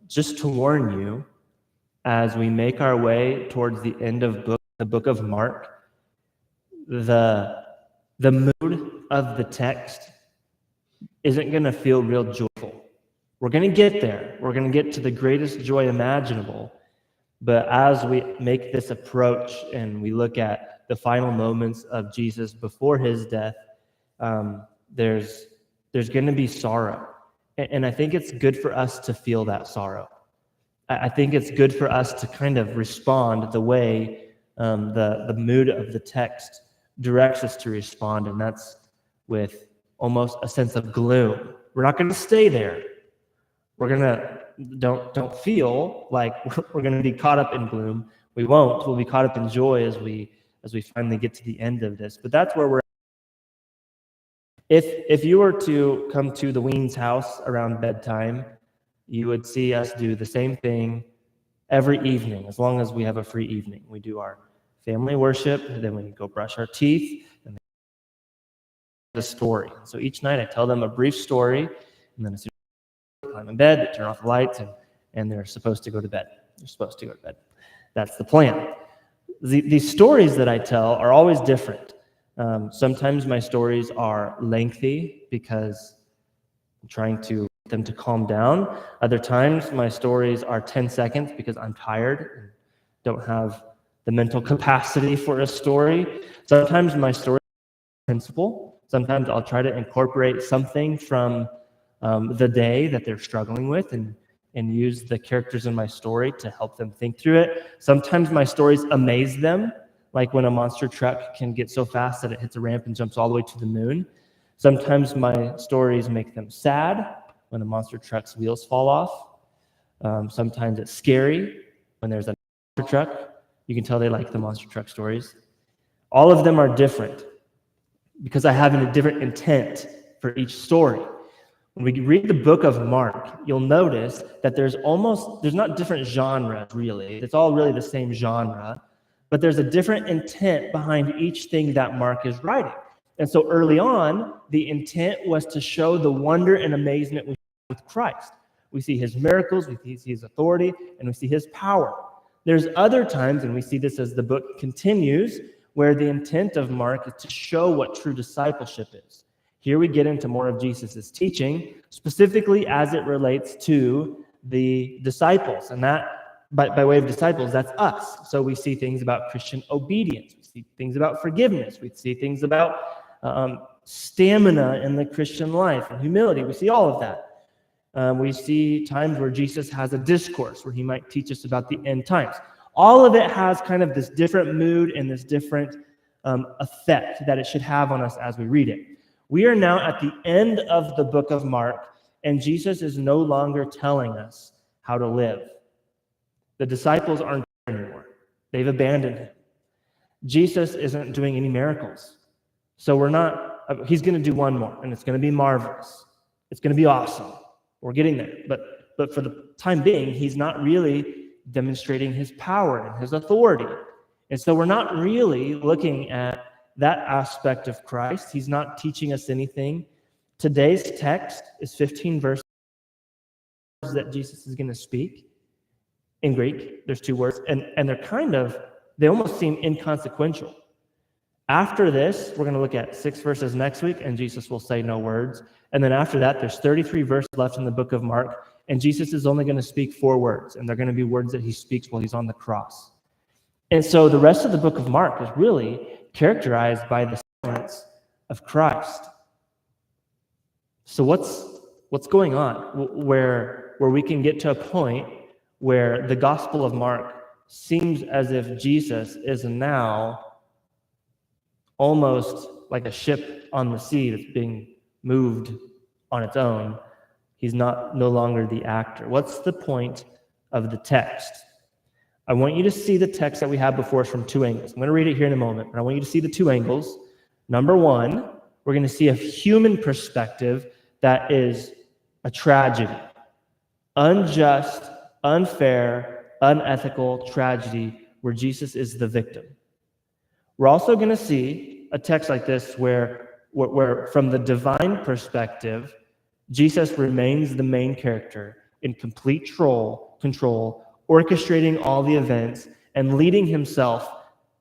just to warn you, as we make our way towards the end of the book of Mark, the mood of the text isn't going to feel real joyful. We're going to get there. We're going to get to the greatest joy imaginable. But as we make this approach and we look at the final moments of Jesus before his death, there's going to be sorrow. And I think it's good for us to feel that sorrow. I think it's good for us to kind of respond the way the mood of the text directs us to respond, and that's with almost a sense of gloom. We're not going to stay there. We're going to don't feel like we're going to be caught up in gloom. We won't. We'll be caught up in joy as we finally get to the end of this. But that's where we're at. If you were to come to the Weens house around bedtime, you would see us do the same thing every evening, as long as we have a free evening. We do our family worship, then we go brush our teeth, and then the story. So each night I tell them a brief story, and then as soon as they climb in bed, they turn off the lights, and they're supposed to go to bed. They're supposed to go to bed. That's the plan. These stories that I tell are always different. Sometimes my stories are lengthy because I'm trying to get them to calm down. Other times my stories are 10 seconds because I'm tired and don't have the mental capacity for a story. Sometimes my story is principle. Sometimes I'll try to incorporate something from the day that they're struggling with and use the characters in my story to help them think through it. Sometimes my stories amaze them, like when a monster truck can get so fast that it hits a ramp and jumps all the way to the moon. Sometimes my stories make them sad when a monster truck's wheels fall off. Sometimes it's scary when there's a monster truck. You can tell they like the monster truck stories. All of them are different because I have a different intent for each story. When we read the book of Mark, you'll notice that there's not different genres really. It's all really the same genre, but there's a different intent behind each thing that Mark is writing. And so early on, the intent was to show the wonder and amazement we see with Christ. We see his miracles, we see his authority, and we see his power. There's other times, and we see this as the book continues, where the intent of Mark is to show what true discipleship is. Here we get into more of Jesus' teaching, specifically as it relates to the disciples. And that, by way of disciples, that's us. So we see things about Christian obedience. We see things about forgiveness. We see things about stamina in the Christian life and humility. We see all of that. We see times where Jesus has a discourse where he might teach us about the end times. All of it has kind of this different mood and this different effect that it should have on us as we read it. We are now at the end of the book of Mark, and Jesus is no longer telling us how to live. The disciples aren't there anymore. They've abandoned him. Jesus isn't doing any miracles. So he's going to do one more, and it's going to be marvelous. It's going to be awesome. We're getting there. But for the time being, he's not really demonstrating his power and his authority. And so we're not really looking at that aspect of Christ. He's not teaching us anything. Today's text is 15 verses that Jesus is going to speak in Greek. There's 2 words, and they almost seem inconsequential. After this, we're going to look at 6 verses next week, and Jesus will say no words. And then after that, there's 33 verses left in the book of Mark, and Jesus is only going to speak 4 words, and they're going to be words that he speaks while he's on the cross. And so the rest of the book of Mark is really characterized by the silence of Christ. So what's going on where we can get to a point where the Gospel of Mark seems as if Jesus is now almost like a ship on the sea that's being moved on its own. He's no longer the actor. What's the point of the text? I want you to see the text that we have before us from 2 angles. I'm going to read it here in a moment, but I want you to see the 2 angles. Number 1, we're going to see a human perspective that is a tragedy. Unjust, unfair, unethical tragedy where Jesus is the victim. We're also going to see a text like this where from the divine perspective, Jesus remains the main character, in complete control, orchestrating all the events and leading himself,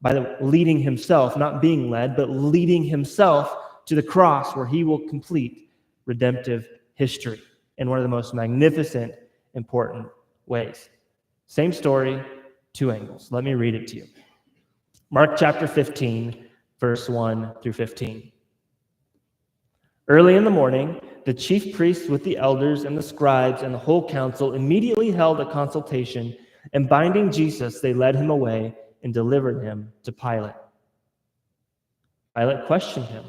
not being led, but leading himself to the cross where he will complete redemptive history in one of the most magnificent, important ways. Same story, two angles. Let me read it to you. Mark chapter 15, verse 1 through 15. Early in the morning, the chief priests with the elders and the scribes and the whole council immediately held a consultation, and binding Jesus, they led him away and delivered him to Pilate. Pilate questioned him,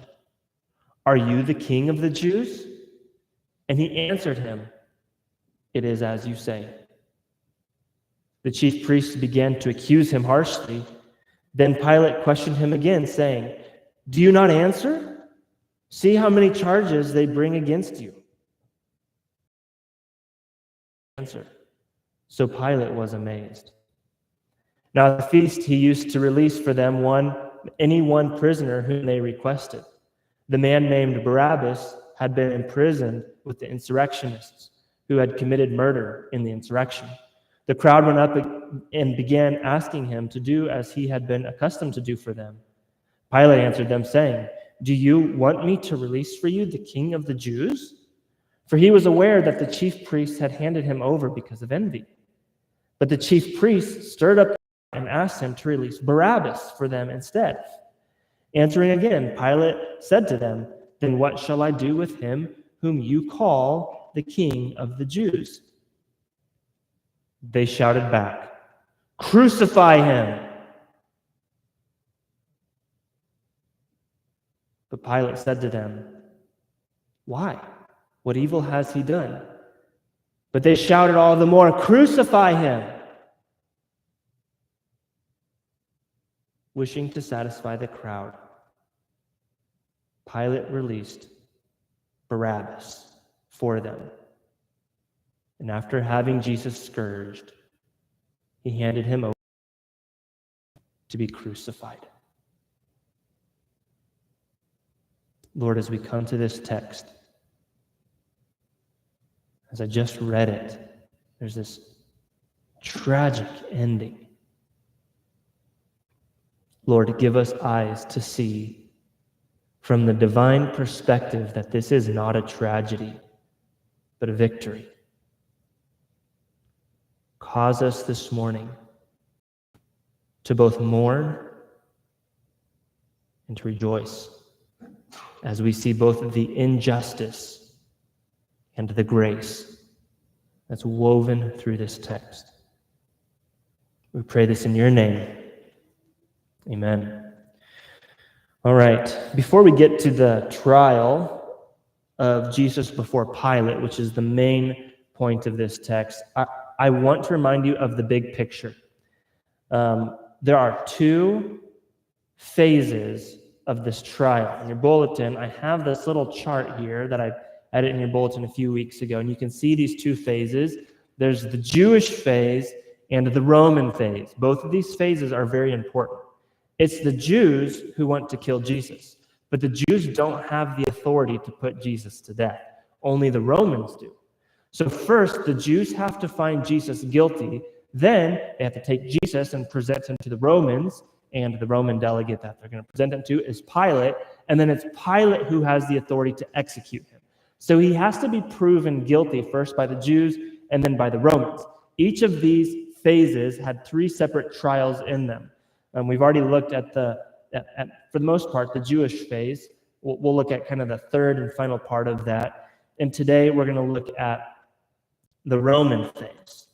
"Are you the king of the Jews?" And he answered him, "It is as you say." The chief priests began to accuse him harshly. Then Pilate questioned him again, saying, "Do you not answer? See how many charges they bring against you." Answer. So Pilate was amazed. Now at the feast he used to release for them any one prisoner whom they requested. The man named Barabbas had been imprisoned with the insurrectionists who had committed murder in the insurrection. The crowd went up and began asking him to do as he had been accustomed to do for them. Pilate answered them, saying, "Do you want me to release for you the king of the Jews?" For he was aware that the chief priests had handed him over because of envy. But the chief priests stirred up and asked him to release Barabbas for them instead. Answering again, Pilate said to them, "Then what shall I do with him whom you call the king of the Jews?" They shouted back, "Crucify him!" But Pilate said to them, "Why? What evil has he done?" But they shouted all the more, "Crucify him!" Wishing to satisfy the crowd, Pilate released Barabbas for them. And after having Jesus scourged, he handed him over to be crucified. Lord, as we come to this text, as I just read it, there's this tragic ending. Lord, give us eyes to see from the divine perspective that this is not a tragedy, but a victory. Cause us this morning to both mourn and to rejoice as we see both the injustice and the grace that's woven through this text. We pray this in your name. Amen. All right. Before we get to the trial of Jesus before Pilate, which is the main point of this text, I want to remind you of the big picture. There are two phases of this trial. In your bulletin, I have this little chart here that I added in your bulletin a few weeks ago, and you can see these two phases. There's the Jewish phase and the Roman phase. Both of these phases are very important. It's the Jews who want to kill Jesus, but the Jews don't have the authority to put Jesus to death. Only the Romans do. So first, the Jews have to find Jesus guilty. Then they have to take Jesus and present him to the Romans, and the Roman delegate that they're going to present him to is Pilate, and then it's Pilate who has the authority to execute him. So he has to be proven guilty first by the Jews and then by the Romans. Each of these phases had three separate trials in them. And we've already looked at for the most part, the Jewish phase. We'll look at kind of the third and final part of that. And today we're going to look at the Roman phase.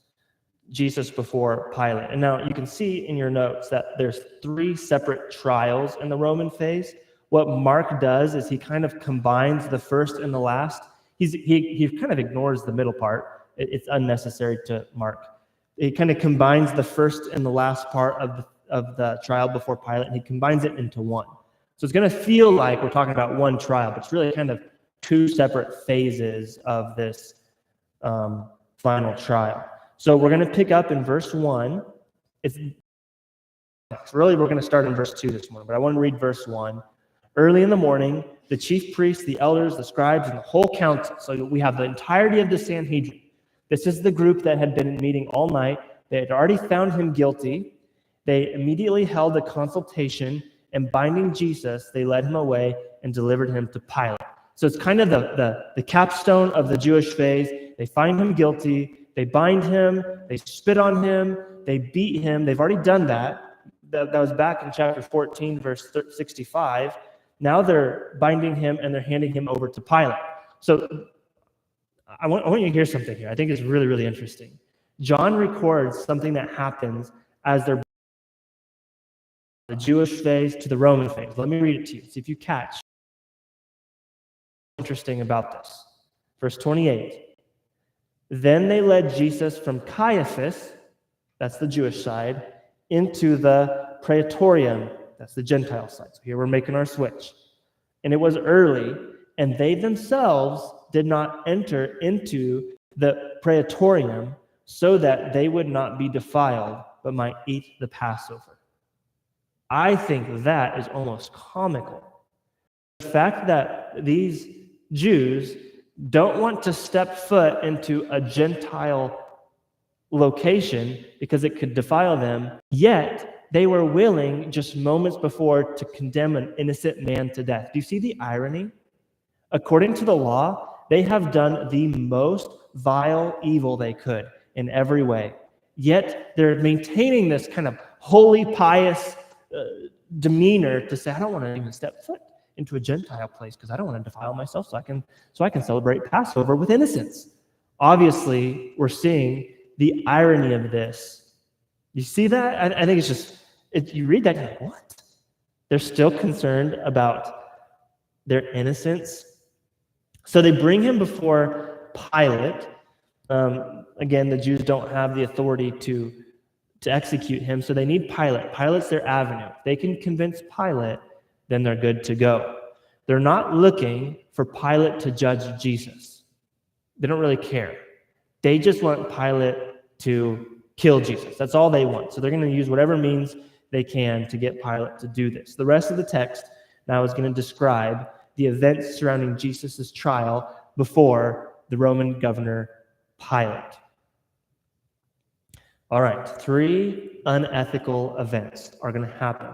Jesus before Pilate. And now you can see in your notes that there's three separate trials in the Roman phase. What Mark does is he kind of combines the first and the last. He kind of ignores the middle part. It's unnecessary to Mark. He kind of combines the first and the last part of the trial before Pilate, and he combines it into one. So it's going to feel like we're talking about one trial, but it's really kind of two separate phases of this final trial. So we're going to pick up in verse 1. We're going to start in verse 2 this morning, but I want to read verse 1. Early in the morning, the chief priests, the elders, the scribes, and the whole council, so we have the entirety of the Sanhedrin. This is the group that had been meeting all night. They had already found him guilty. They immediately held a consultation, and binding Jesus, they led him away and delivered him to Pilate. So it's kind of the capstone of the Jewish phase. They find him guilty. They bind him. They spit on him. They beat him. They've already done that. That was back in chapter 14, verse 65. Now they're binding him and they're handing him over to Pilate. So I want you to hear something here. I think it's really, really interesting. John records something that happens as they're the Jewish phase to the Roman phase. Let me read it to you. See if you catch what's interesting about this. Verse 28. Then they led Jesus from Caiaphas, that's the Jewish side, into the praetorium, that's the Gentile side. So here we're making our switch. And it was early, and they themselves did not enter into the praetorium so that they would not be defiled, but might eat the Passover. I think that is almost comical. The fact that these Jews don't want to step foot into a Gentile location because it could defile them, yet they were willing just moments before to condemn an innocent man to death. Do you see the irony? According to the law, they have done the most vile evil they could in every way. Yet they're maintaining this kind of holy, pious demeanor to say, I don't want to even step foot into a Gentile place because I don't want to defile myself so I can celebrate Passover with innocence. Obviously, we're seeing the irony of this. You see that? I think it's just, you read that, you're like, what? They're still concerned about their innocence. So they bring him before Pilate. Again, the Jews don't have the authority to execute him, so they need Pilate. Pilate's their avenue. If they can convince Pilate, then they're good to go. They're not looking for Pilate to judge Jesus. They don't really care. They just want Pilate to kill Jesus. That's all they want. So they're going to use whatever means they can to get Pilate to do this. The rest of the text now is going to describe the events surrounding Jesus' trial before the Roman governor Pilate. All right, 3 unethical events are going to happen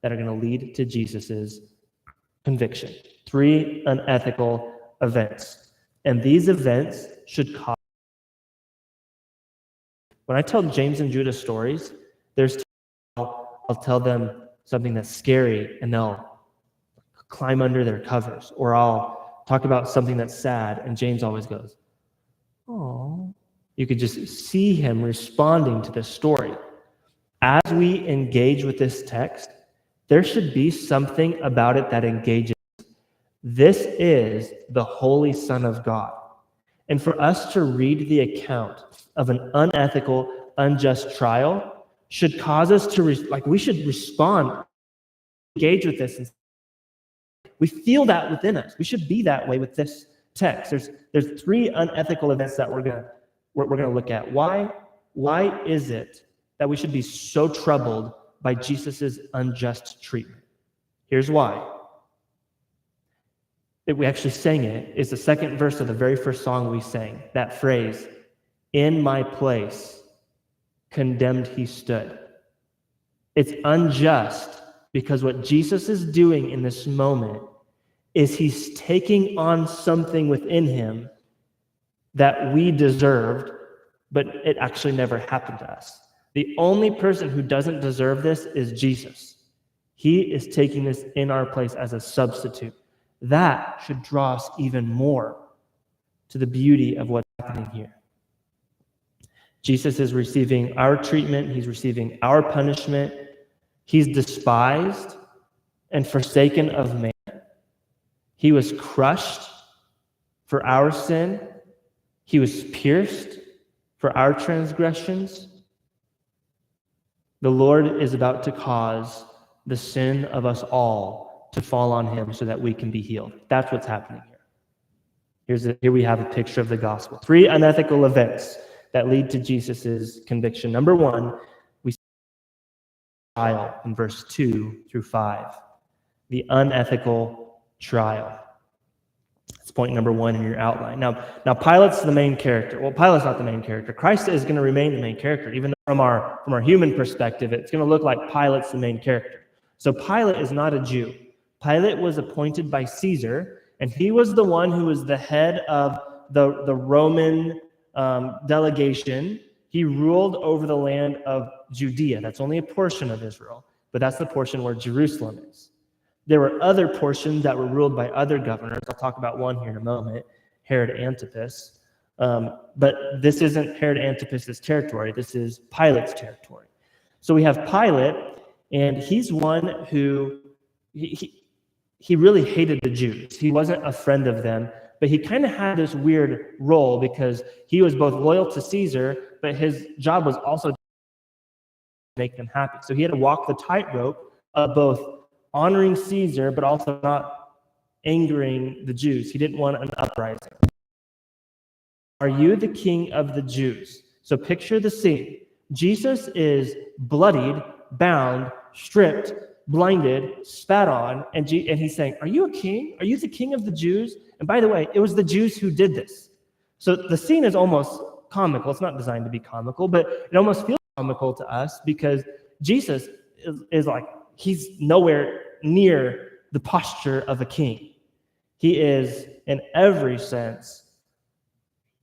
that are going to lead to Jesus' conviction. 3 unethical events. And these events should cause. When I tell James and Judah stories, I'll tell them something that's scary and they'll climb under their covers. Or I'll talk about something that's sad and James always goes, oh. You could just see him responding to this story. As we engage with this text, there should be something about it that engages. This is the Holy Son of God. And for us to read the account of an unethical, unjust trial should cause us to, we should respond, engage with this. We feel that within us. We should be that way with this text. There's 3 unethical events that we're going to look at. Why is it that we should be so troubled by Jesus' unjust treatment? Here's why. We actually sang it. It's the second verse of the very first song we sang. That phrase, in my place, condemned he stood. It's unjust because what Jesus is doing in this moment is he's taking on something within him that we deserved, but it actually never happened to us. The only person who doesn't deserve this is Jesus. He is taking this in our place as a substitute. That should draw us even more to the beauty of what's happening here. Jesus is receiving our treatment. He's receiving our punishment. He's despised and forsaken of man. He was crushed for our sin. He was pierced for our transgressions. The Lord is about to cause the sin of us all to fall on him so that we can be healed. That's what's happening here. Here we have a picture of the gospel. 3 unethical events that lead to Jesus' conviction. Number 1, we see trial in verse 2 through 5. The unethical trial. That's point number one in your outline. Now Pilate's the main character. Well, Pilate's not the main character. Christ is going to remain the main character, even though from our human perspective, it's going to look like Pilate's the main character. So Pilate is not a Jew. Pilate was appointed by Caesar, and he was the one who was the head of the Roman delegation. He ruled over the land of Judea. That's only a portion of Israel, but that's the portion where Jerusalem is. There were other portions that were ruled by other governors. I'll talk about one here in a moment, Herod Antipas. But this isn't Herod Antipas's territory. This is Pilate's territory. So we have Pilate, and he's one who, he really hated the Jews. He wasn't a friend of them, but he kind of had this weird role because he was both loyal to Caesar, but his job was also to make them happy. So he had to walk the tightrope of both honoring Caesar, but also not angering the Jews. He didn't want an uprising. Are you the king of the Jews? So picture the scene. Jesus is bloodied, bound, stripped, blinded, spat on, and he's saying, are you a king? Are you the king of the Jews? And by the way, it was the Jews who did this. So the scene is almost comical. It's not designed to be comical, but it almost feels comical to us because Jesus is like, he's nowhere near the posture of a king. He is, in every sense,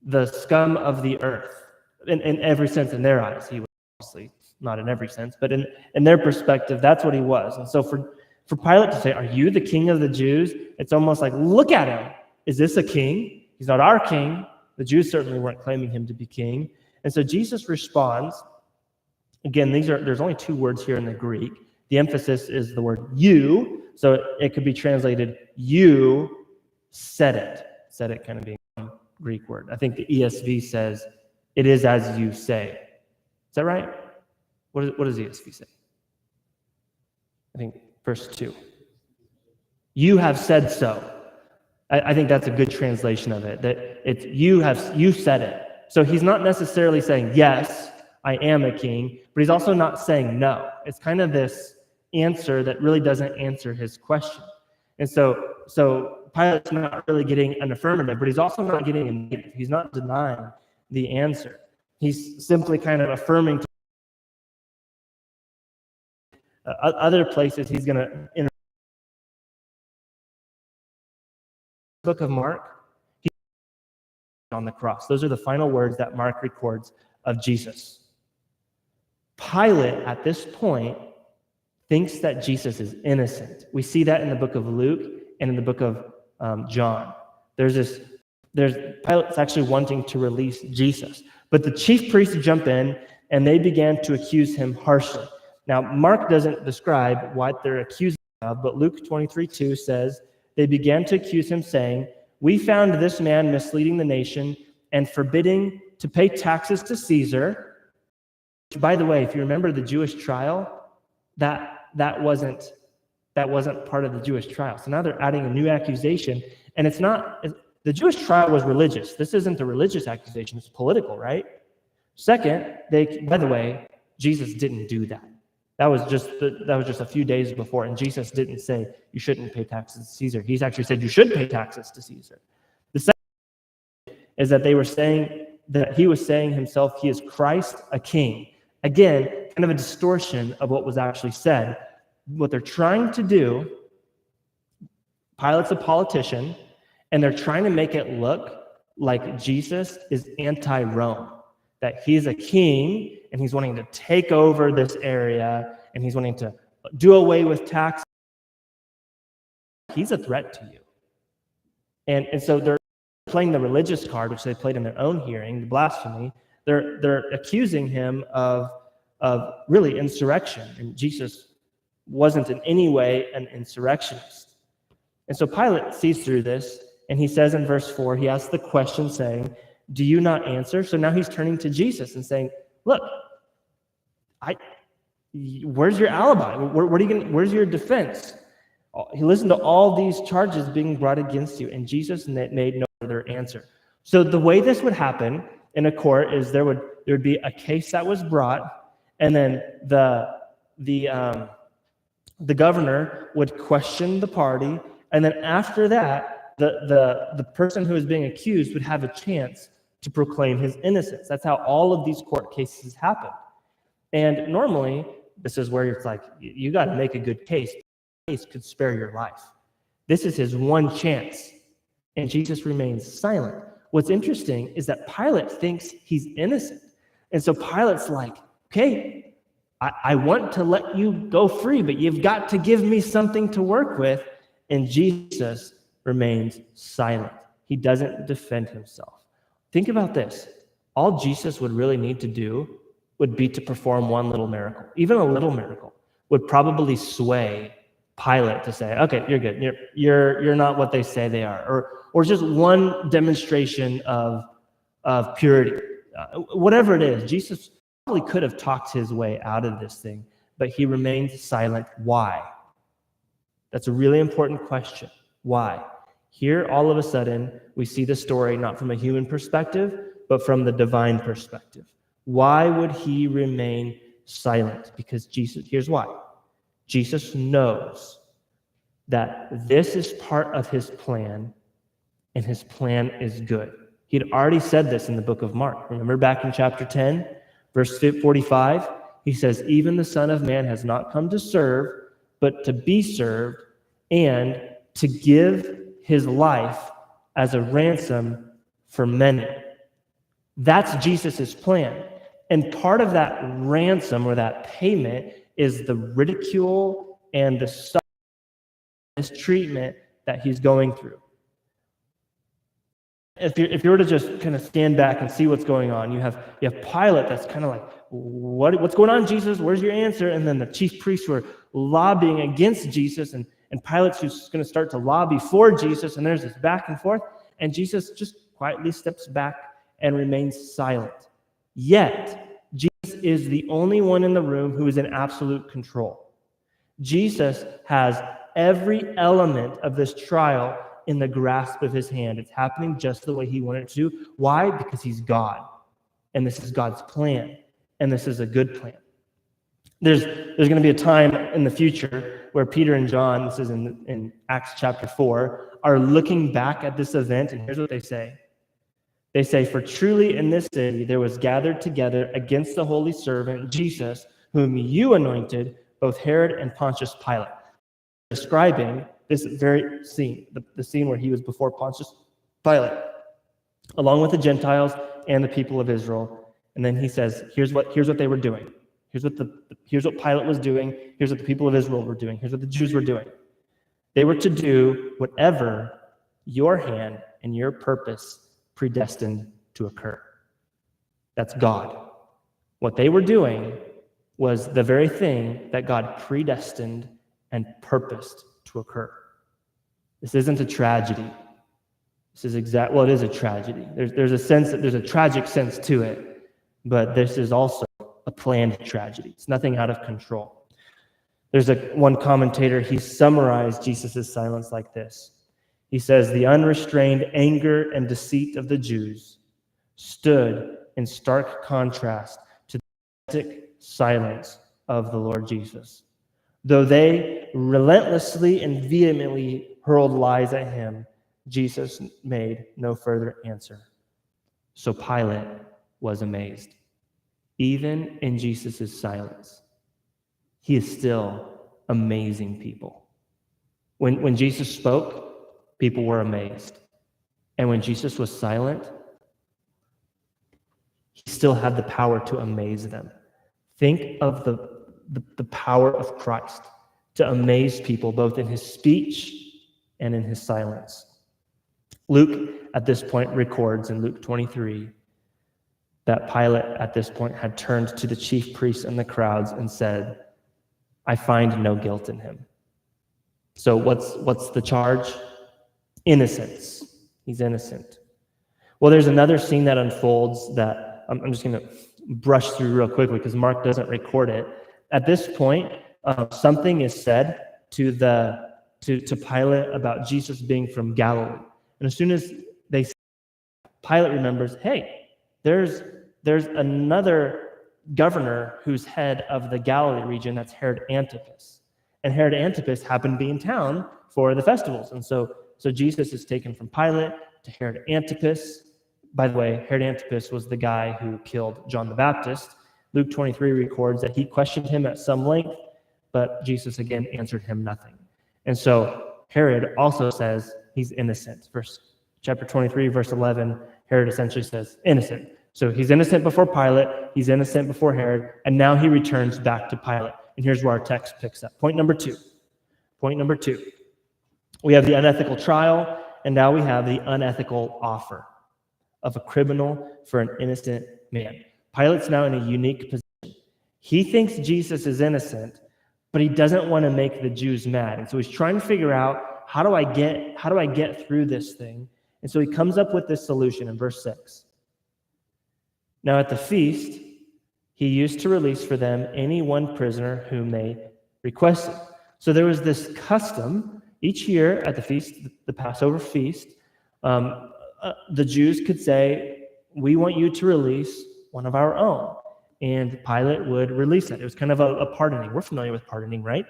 the scum of the earth. In every sense, in their eyes. He was obviously not in every sense, but in their perspective, that's what he was. And so for Pilate to say, are you the king of the Jews? It's almost like, look at him. Is this a king? He's not our king. The Jews certainly weren't claiming him to be king. And so Jesus responds. Again, there's only two words here in the Greek. The emphasis is the word you, so it could be translated, you said it. Said it kind of being a Greek word. I think the ESV says, it is as you say. Is that right? What does the ESV say? I think verse 2. You have said so. I think that's a good translation of it, that it's you said it. So he's not necessarily saying, yes, I am a king, but he's also not saying no. It's kind of this answer that really doesn't answer his question. And so Pilate's not really getting an affirmative, but he's also not getting a negative. He's not denying the answer. He's simply kind of affirming. Other places he's going to, in the book of Mark, he's on the cross. Those are the final words that Mark records of Jesus. Pilate, at this point, thinks that Jesus is innocent. We see that in the book of Luke and in the book of John. There's Pilate's actually wanting to release Jesus. But the chief priests jump in and they began to accuse him harshly. Now, Mark doesn't describe what they're accusing him of, but Luke 23:2 says, they began to accuse him, saying, we found this man misleading the nation and forbidding to pay taxes to Caesar. By the way, if you remember the Jewish trial, that wasn't part of the Jewish trial. So now they're adding a new accusation, and it's not, the Jewish trial was religious. This isn't a religious accusation, it's political, right? Second, by the way, Jesus didn't do that. That was just a few days before, and Jesus didn't say you shouldn't pay taxes to Caesar. He's actually said you should pay taxes to Caesar. The second is that they were saying that he was saying himself he is Christ, a king. Again, kind of a distortion of what was actually said. What they're trying to do, Pilate's a politician, and they're trying to make it look like Jesus is anti-Rome, that he's a king, and he's wanting to take over this area, and he's wanting to do away with taxes. He's a threat to you. And so they're playing the religious card, which they played in their own hearing, the blasphemy. They're accusing him of really insurrection, and Jesus wasn't in any way an insurrectionist. And so Pilate sees through this, and he says in verse 4, he asks the question saying, do you not answer? So now he's turning to Jesus and saying, look, where's your alibi? Where's your defense? He listened to all these charges being brought against you, and Jesus made no further answer. So the way this would happen in a court is there would be a case that was brought, and then the governor would question the party, and then after that, the person who is being accused would have a chance to proclaim his innocence. That's how all of these court cases happen. And normally, this is where it's like, you got to make a good case. The case could spare your life. This is his one chance. And Jesus remains silent. What's interesting is that Pilate thinks he's innocent. And so Pilate's like, okay, I want to let you go free, but you've got to give me something to work with. And Jesus remains silent. He doesn't defend himself. Think about this. All Jesus would really need to do would be to perform one little miracle. Even a little miracle would probably sway Pilate to say, okay, you're good. You're not what they say they are. Or just one demonstration of purity. Whatever it is, Jesus probably could have talked his way out of this thing, but he remained silent. Why? That's a really important question. Why? Here, all of a sudden, we see the story not from a human perspective, but from the divine perspective. Why would he remain silent? Because Jesus, here's why. Jesus knows that this is part of his plan, and his plan is good. He had already said this in the book of Mark. Remember back in chapter 10, verse 45? He says, even the Son of Man has not come to serve, but to be served, and to give his life as a ransom for many. That's Jesus's plan. And part of that ransom or that payment is the ridicule and the mistreatment that he's going through. If you were to just kind of stand back and see what's going on, you have Pilate that's kind of like, what's going on, Jesus? Where's your answer? And then the chief priests who are lobbying against Jesus, and Pilate's who's going to start to lobby for Jesus, and there's this back and forth, and Jesus just quietly steps back and remains silent. Yet, Jesus is the only one in the room who is in absolute control. Jesus has every element of this trial in the grasp of his hand. It's happening just the way he wanted it to. Why? Because he's God. And this is God's plan. And this is a good plan. There's going to be a time in the future where Peter and John, this is in Acts chapter 4, are looking back at this event, and here's what they say. They say, for truly in this city there was gathered together against the holy servant Jesus, whom you anointed, both Herod and Pontius Pilate. Describing this very scene, the scene where he was before Pontius Pilate, along with the Gentiles and the people of Israel. And then he says, here's what they were doing. Here's what Pilate was doing. Here's what the people of Israel were doing. Here's what the Jews were doing. They were to do whatever your hand and your purpose predestined to occur. That's God. What they were doing was the very thing that God predestined and purposed to occur. This isn't a tragedy. This is it is a tragedy. There's a sense that there's a tragic sense to it, but this is also a planned tragedy. It's nothing out of control. There's one commentator, he summarized Jesus' silence like this. He says, the unrestrained anger and deceit of the Jews stood in stark contrast to the authentic silence of the Lord Jesus. Though they relentlessly and vehemently hurled lies at him, Jesus made no further answer. So Pilate was amazed. Even in Jesus' silence, he is still amazing people. When Jesus spoke, people were amazed. And when Jesus was silent, he still had the power to amaze them. Think of the power of Christ to amaze people, both in his speech and in his silence. Luke, at this point, records in Luke 23 that Pilate, at this point, had turned to the chief priests and the crowds and said, I find no guilt in him. So what's the charge? Innocence. He's innocent. Well, there's another scene that unfolds that I'm just going to brush through real quickly because Mark doesn't record it. At this point, something is said to Pilate about Jesus being from Galilee. And as soon as Pilate remembers, hey, there's another governor who's head of the Galilee region, that's Herod Antipas. And Herod Antipas happened to be in town for the festivals. And so So Jesus is taken from Pilate to Herod Antipas. By the way, Herod Antipas was the guy who killed John the Baptist. Luke 23 records that he questioned him at some length, but Jesus again answered him nothing. And so Herod also says he's innocent. Chapter 23, verse 11, Herod essentially says innocent. So he's innocent before Pilate, he's innocent before Herod, and now he returns back to Pilate. And here's where our text picks up. Point number two. We have the unethical trial, and now we have the unethical offer of a criminal for an innocent man. Pilate's now in a unique position. He thinks Jesus is innocent, but he doesn't want to make the Jews mad. And so he's trying to figure out, how do I get through this thing? And so he comes up with this solution in verse 6. Now at the feast, he used to release for them any one prisoner whom they requested. So there was this custom each year at the feast, the Passover feast, the Jews could say, we want you to release one of our own. And Pilate would release it. It was kind of a pardoning. We're familiar with pardoning, right?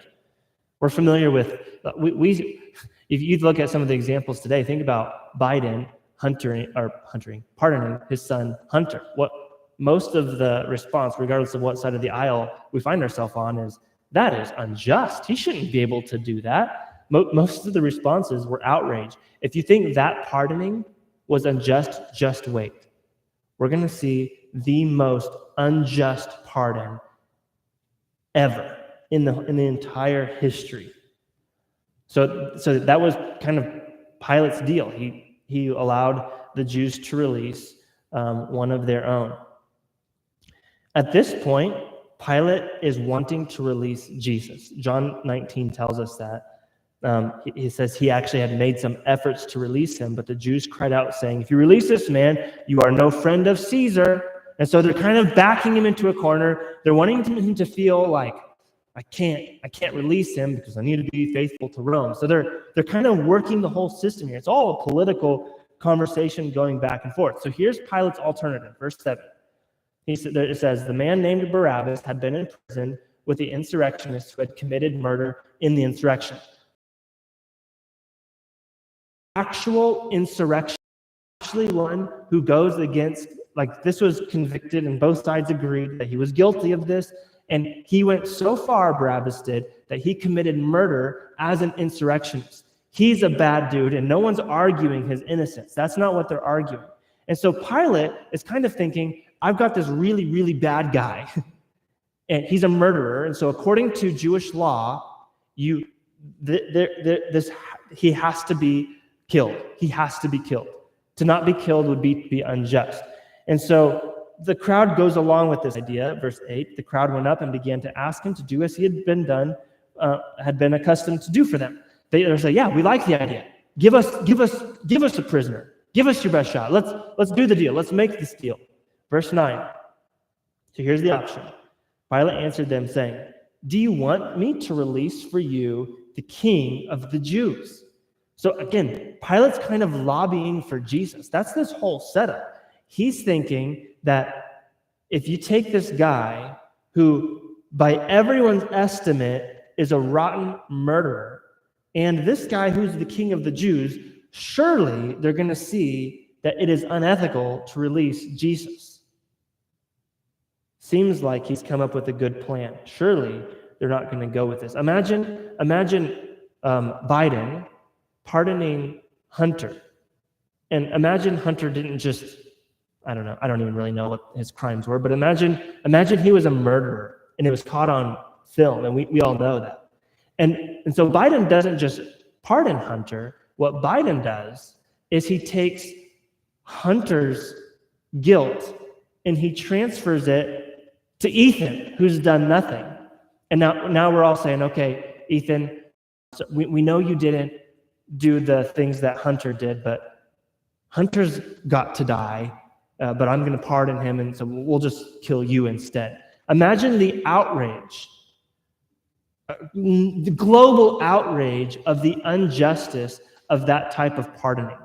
We're familiar with, if you look at some of the examples today, think about Biden pardoning his son Hunter. What most of the response, regardless of what side of the aisle we find ourselves on, is, that is unjust. He shouldn't be able to do that. Most of the responses were outrage. If you think that pardoning was unjust, just wait. We're going to see the most unjust pardon ever in the entire history. So that was kind of Pilate's deal. He allowed the Jews to release one of their own. At this point, Pilate is wanting to release Jesus. John 19 tells us that. He says he actually had made some efforts to release him, but the Jews cried out saying, if you release this man, you are no friend of Caesar. And so they're kind of backing him into a corner. They're wanting him to feel like, I can't release him because I need to be faithful to Rome. So they're kind of working the whole system here. It's all a political conversation going back and forth. So here's Pilate's alternative, verse 7. It says, the man named Barabbas had been in prison with the insurrectionists who had committed murder in the insurrection. Actual insurrection, actually one who goes against, like, this was convicted and both sides agreed that he was guilty of this, and he went so far, Barabbas did, that he committed murder as an insurrectionist. He's a bad dude, and no one's arguing his innocence. That's not what they're arguing. And so Pilate is kind of thinking, I've got this really, really bad guy, and he's a murderer, and so according to Jewish law, he has to be killed. He has to be killed. To not be killed would be unjust. And so the crowd goes along with this idea. Verse 8, the crowd went up and began to ask him to do as he had been accustomed to do for them. They say, yeah, we like the idea. Give us a prisoner. Give us your best shot. Let's do the deal. Let's make this deal. Verse 9. So here's the option. Pilate answered them saying, do you want me to release for you the king of the Jews? So again, Pilate's kind of lobbying for Jesus. That's this whole setup. He's thinking that if you take this guy who, by everyone's estimate, is a rotten murderer, and this guy who's the king of the Jews, surely they're going to see that it is unethical to release Jesus. Seems like he's come up with a good plan. Surely they're not going to go with this. Imagine Biden pardoning Hunter. And imagine Hunter didn't just, I don't even really know what his crimes were, but imagine he was a murderer and it was caught on film, and we all know that. And so Biden doesn't just pardon Hunter. What Biden does is he takes Hunter's guilt and he transfers it to Ethan, who's done nothing. And now we're all saying, okay, Ethan, so we know you didn't do the things that Hunter did, but Hunter's got to die, but I'm going to pardon him, and so we'll just kill you instead. Imagine the outrage, the global outrage of the injustice of that type of pardoning.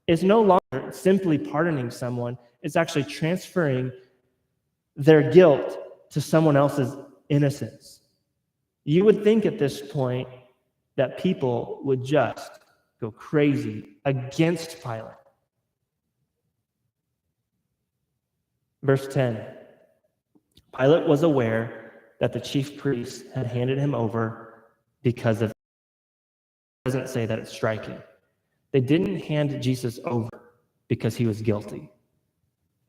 It's no longer simply pardoning someone, it's actually transferring their guilt to someone else's innocence. You would think at this point that people would just go crazy against Pilate. Verse 10, Pilate was aware that the chief priests had handed him over because of, it doesn't say that it's striking. They didn't hand Jesus over because he was guilty.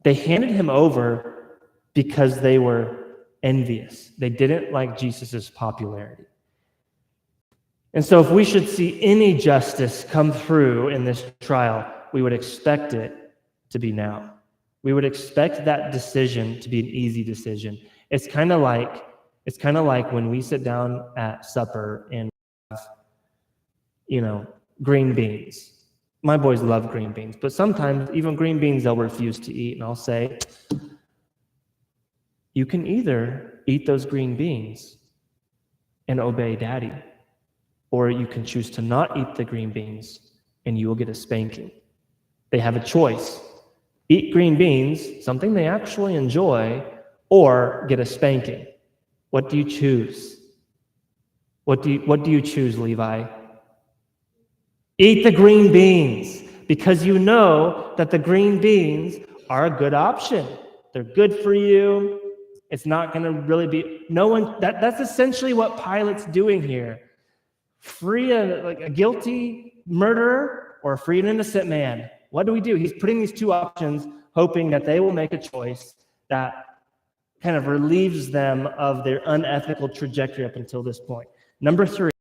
They handed him over because they were envious. They didn't like Jesus' popularity. And so if we should see any justice come through in this trial, we would expect it to be now. We would expect that decision to be an easy decision. It's kind of like when we sit down at supper and green beans. My boys love green beans, but sometimes even green beans they'll refuse to eat, and I'll say, you can either eat those green beans and obey Daddy, or you can choose to not eat the green beans and you will get a spanking. They have a choice. Eat green beans, something they actually enjoy, or get a spanking. What do you choose? What do you choose, Levi? Eat the green beans, because you know that the green beans are a good option. They're good for you. It's not going to really be that's essentially what Pilate's doing here. Free a guilty murderer or free an innocent man. What do we do? He's putting these two options, hoping that they will make a choice that kind of relieves them of their unethical trajectory up until this point. Number three,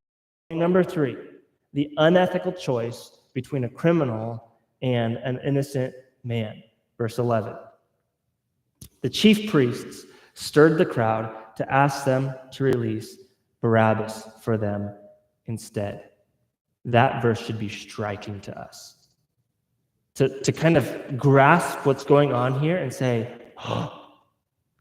the unethical choice between a criminal and an innocent man. Verse 11. The chief priests stirred the crowd to ask them to release Barabbas for them instead. That verse should be striking to us. To kind of grasp what's going on here and say, oh,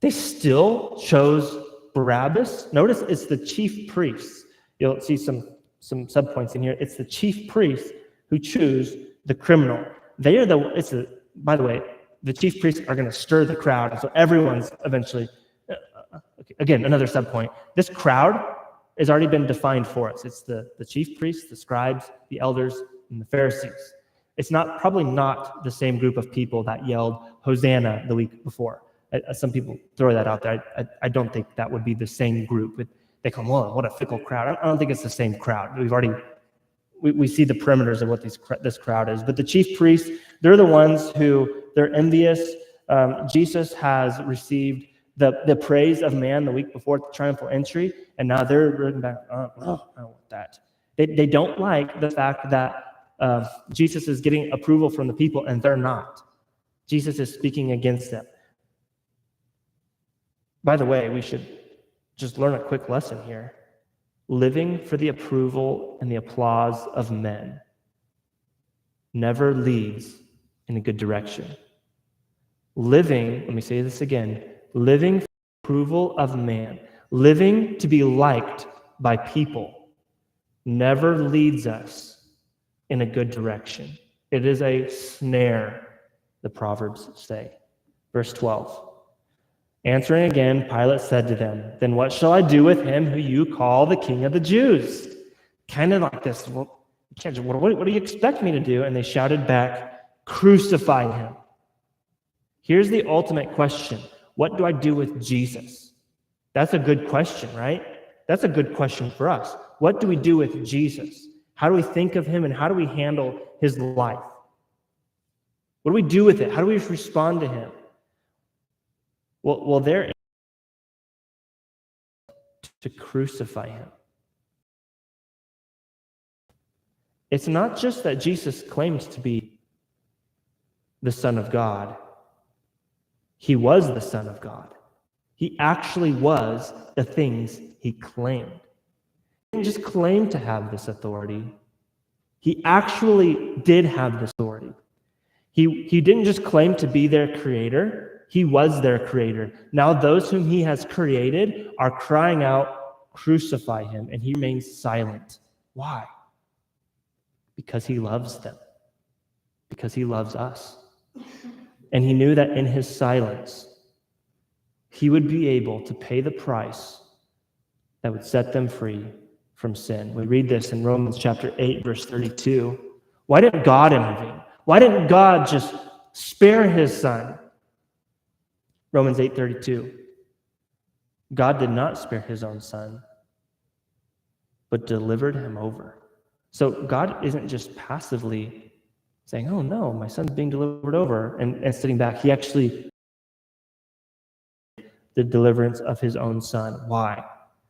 they still chose Barabbas? Notice it's the chief priests. You'll see some subpoints in here. It's the chief priests who choose the criminal. By the way, the chief priests are going to stir the crowd, and so everyone's eventually, again, another subpoint. This crowd has already been defined for us. It's the chief priests, the scribes, the elders, and the Pharisees. It's probably not the same group of people that yelled Hosanna the week before. Some people throw that out there. I don't think that would be the same group. They come, whoa, what a fickle crowd. I don't think it's the same crowd. We see the perimeters of what this crowd is. But the chief priests, they're the ones who, they're envious. Jesus has received the praise of man the week before the triumphal entry, and now they're written back, I don't want that. They don't like the fact that Jesus is getting approval from the people, and they're not. Jesus is speaking against them. By the way, we should just learn a quick lesson here. Living for the approval and the applause of men never leads in a good direction. Let me say this again, living for the approval of man, living to be liked by people, never leads us in a good direction. It is a snare, the Proverbs say. Verse 12. Answering again, Pilate said to them, "Then what shall I do with him who you call the King of the Jews?" Kind of like this, what do you expect me to do? And they shouted back, "Crucify him." Here's the ultimate question. What do I do with Jesus? That's a good question, right? That's a good question for us. What do we do with Jesus? How do we think of him and how do we handle his life? What do we do with it? How do we respond to him? Well, they're to crucify him. It's not just that Jesus claims to be the Son of God. He was the Son of God. He actually was the things he claimed. He didn't just claim to have this authority. He actually did have this authority. He didn't just claim to be their creator. He was their creator. Now those whom he has created are crying out, "Crucify him," and he remains silent. Why? Because he loves them. Because he loves us. And he knew that in his silence, he would be able to pay the price that would set them free from sin. We read this in Romans chapter 8, verse 32. Why didn't God intervene? Why didn't God just spare his son? Romans 8:32. God did not spare his own son, but delivered him over. So God isn't just passively saying, oh no, my son's being delivered over, and sitting back. He actually the deliverance of his own son. Why?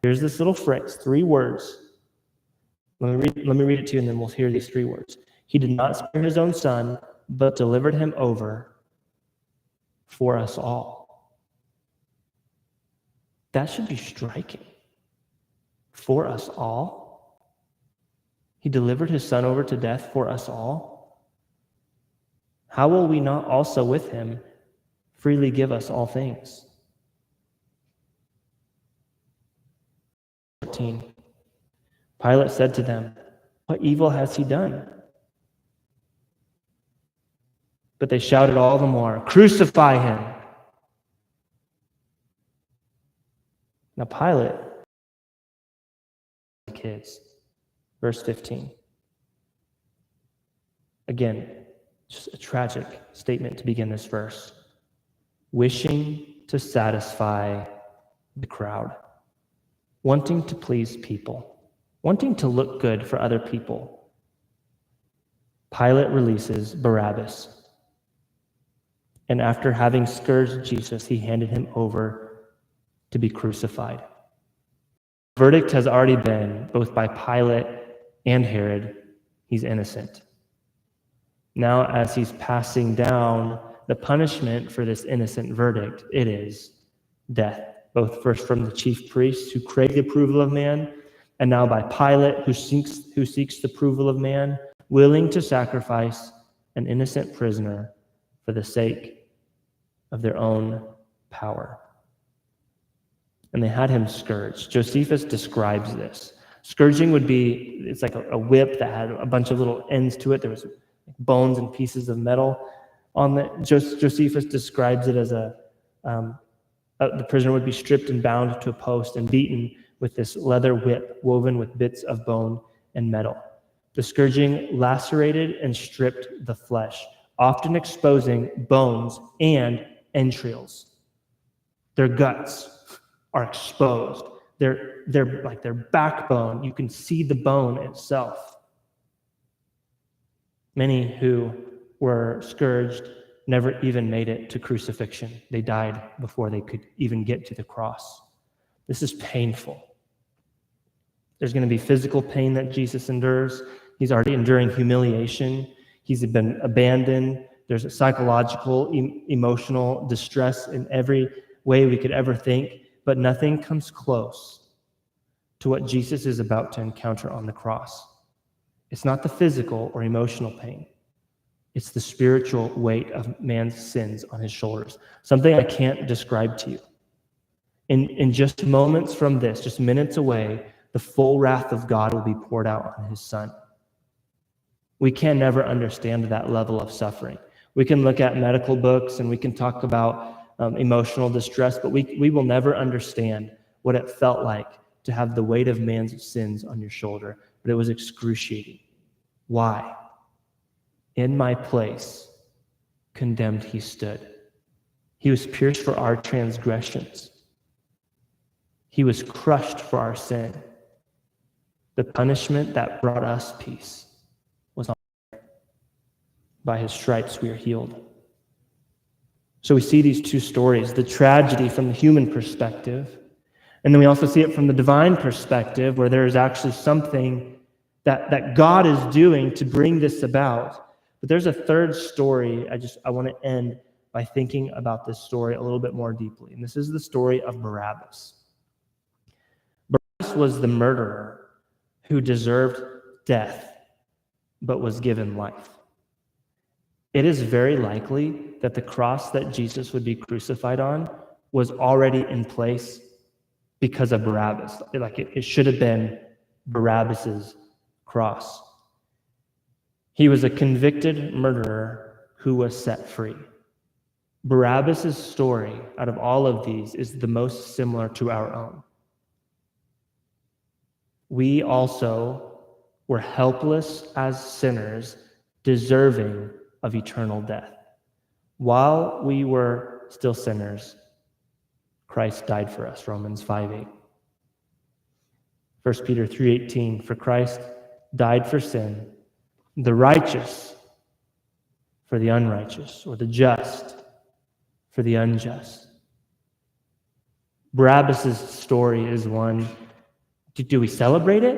Here's this little phrase, 3 words. Let me read it to you, and then we'll hear these 3 words. He did not spare his own son, but delivered him over for us all. That should be striking. For us all. He delivered his son over to death for us all. How will we not also with him freely give us all things? 14. Pilate said to them, what evil has he done? But they shouted all the more, crucify him. Now Pilate, kids, verse 15. Again, just a tragic statement to begin this verse. Wishing to satisfy the crowd, wanting to please people, wanting to look good for other people. Pilate releases Barabbas. And after having scourged Jesus, he handed him over to be crucified. The verdict has already been, both by Pilate and Herod, he's innocent. Now, as he's passing down the punishment for this innocent verdict, it is death, both first from the chief priests who crave the approval of man, and now by Pilate who seeks the approval of man, willing to sacrifice an innocent prisoner for the sake of their own power. And they had him scourged. Josephus describes this. Scourging would be, it's like a whip that had a bunch of little ends to it. There was bones and pieces of metal on it. Josephus describes it as the prisoner would be stripped and bound to a post and beaten with this leather whip woven with bits of bone and metal. The scourging lacerated and stripped the flesh, often exposing bones and entrails. Their guts are exposed. They're like their backbone. You can see the bone itself. Many who were scourged never even made it to crucifixion. They died before they could even get to the cross. This is painful. There's going to be physical pain that Jesus endures. He's already enduring humiliation. He's been abandoned. There's a psychological, emotional distress in every way we could ever think, but nothing comes close to what Jesus is about to encounter on the cross. It's not the physical or emotional pain. It's the spiritual weight of man's sins on his shoulders, something I can't describe to you. In just moments from this, just minutes away, the full wrath of God will be poured out on his son. We can never understand that level of suffering. We can look at medical books and we can talk about emotional distress, but we will never understand what it felt like to have the weight of man's sins on your shoulder. But it was excruciating. Why? In my place, condemned he stood. He was pierced for our transgressions. He was crushed for our sin. The punishment that brought us peace was on him. By his stripes we are healed. So we see these two stories, the tragedy from the human perspective, and then we also see it from the divine perspective, where there is actually something that God is doing to bring this about. But there's a third story. I want to end by thinking about this story a little bit more deeply. And this is the story of Barabbas. Barabbas was the murderer who deserved death, but was given life. It is very likely that the cross that Jesus would be crucified on was already in place because of Barabbas. It should have been Barabbas's cross. He was a convicted murderer who was set free. Barabbas's story out of all of these is the most similar to our own. We also were helpless as sinners deserving of eternal death. While we were still sinners, Christ died for us, Romans 5:8. 1 Peter 3:18, for Christ died for sin, the righteous for the unrighteous, or the just for the unjust. Barabbas' story is one. Do we celebrate it?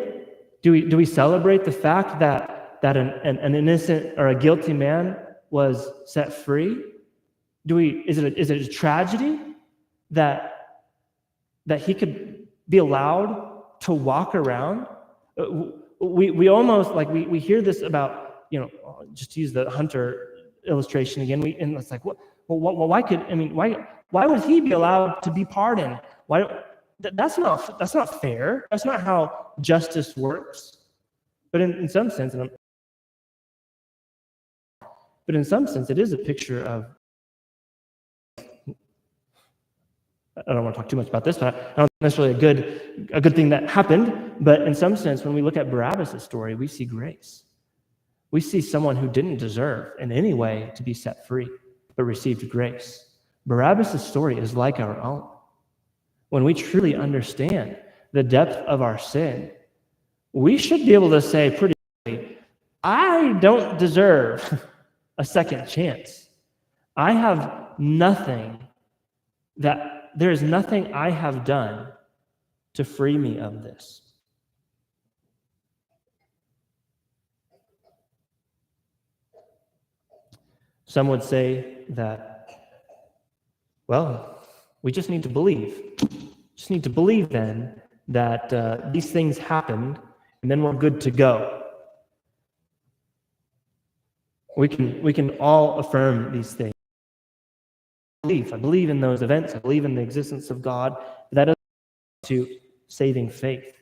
Do we celebrate the fact that an innocent or a guilty man was set free? Is it a tragedy that he could be allowed to walk around? We almost like we hear this about, just to use the hunter illustration again. And it's like, why would he be allowed to be pardoned? Why? That's not fair. That's not how justice works. But in some sense, it is a picture of. I don't want to talk too much about this, but I don't think necessarily a good thing that happened. But in some sense, when we look at Barabbas' story, we see grace. We see someone who didn't deserve in any way to be set free, but received grace. Barabbas' story is like our own. When we truly understand the depth of our sin, we should be able to say pretty clearly, I don't deserve a second chance. I have nothing there is nothing I have done to free me of this. Some would say that, well, we just need to believe. Just need to believe then that these things happened, and then we're good to go. We can all affirm these things. I believe in those events. I believe in the existence of God. That is to saving faith.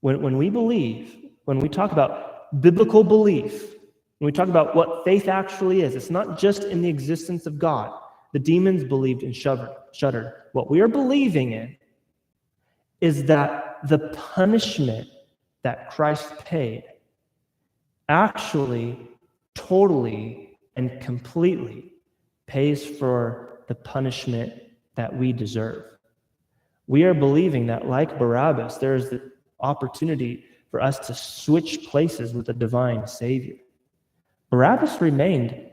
When we believe, when we talk about biblical belief, when we talk about what faith actually is, it's not just in the existence of God. The demons believed and shuddered. What we are believing in is that the punishment that Christ paid actually totally and completely pays for the punishment that we deserve. We are believing that, like Barabbas, there is the opportunity for us to switch places with the divine Savior. Barabbas remained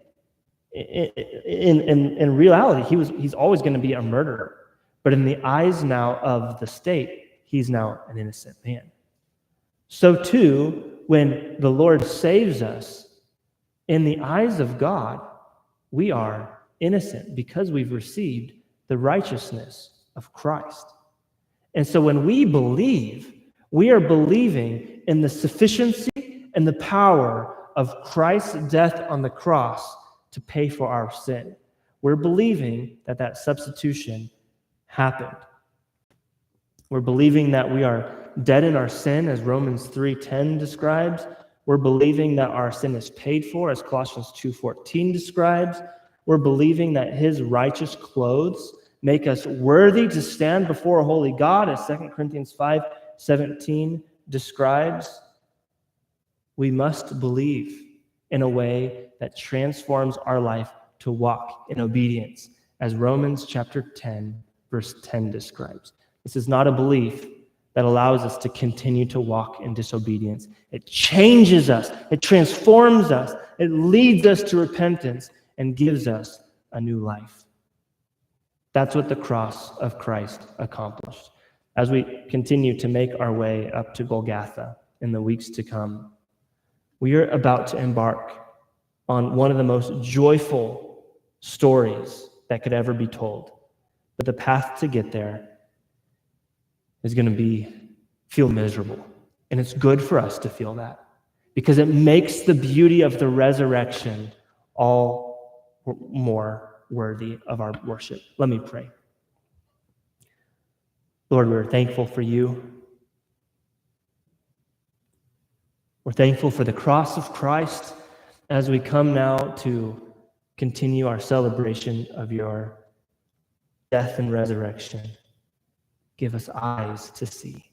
in reality, he's always going to be a murderer. But in the eyes now of the state, he's now an innocent man. So too, when the Lord saves us, in the eyes of God, we are innocent because we've received the righteousness of Christ. And so when we believe, we are believing in the sufficiency and the power of Christ's death on the cross to pay for our sin. We're believing that substitution happened. We're believing that we are dead in our sin, as Romans 3:10 describes. We're believing that our sin is paid for, as Colossians 2:14 describes. We're believing that his righteous clothes make us worthy to stand before a holy God, as 2 Corinthians 5:17 describes. We must believe in a way that transforms our life to walk in obedience, as Romans chapter 10, verse 10 describes. This is not a belief that allows us to continue to walk in disobedience. It changes us. It transforms us. It leads us to repentance and gives us a new life. That's what the cross of Christ accomplished. As we continue to make our way up to Golgotha in the weeks to come, we are about to embark on one of the most joyful stories that could ever be told. But the path to get there is going to feel miserable. And it's good for us to feel that, because it makes the beauty of the resurrection all more worthy of our worship. Let me pray. Lord, we're thankful for you. We're thankful for the cross of Christ as we come now to continue our celebration of your death and resurrection. Give us eyes to see.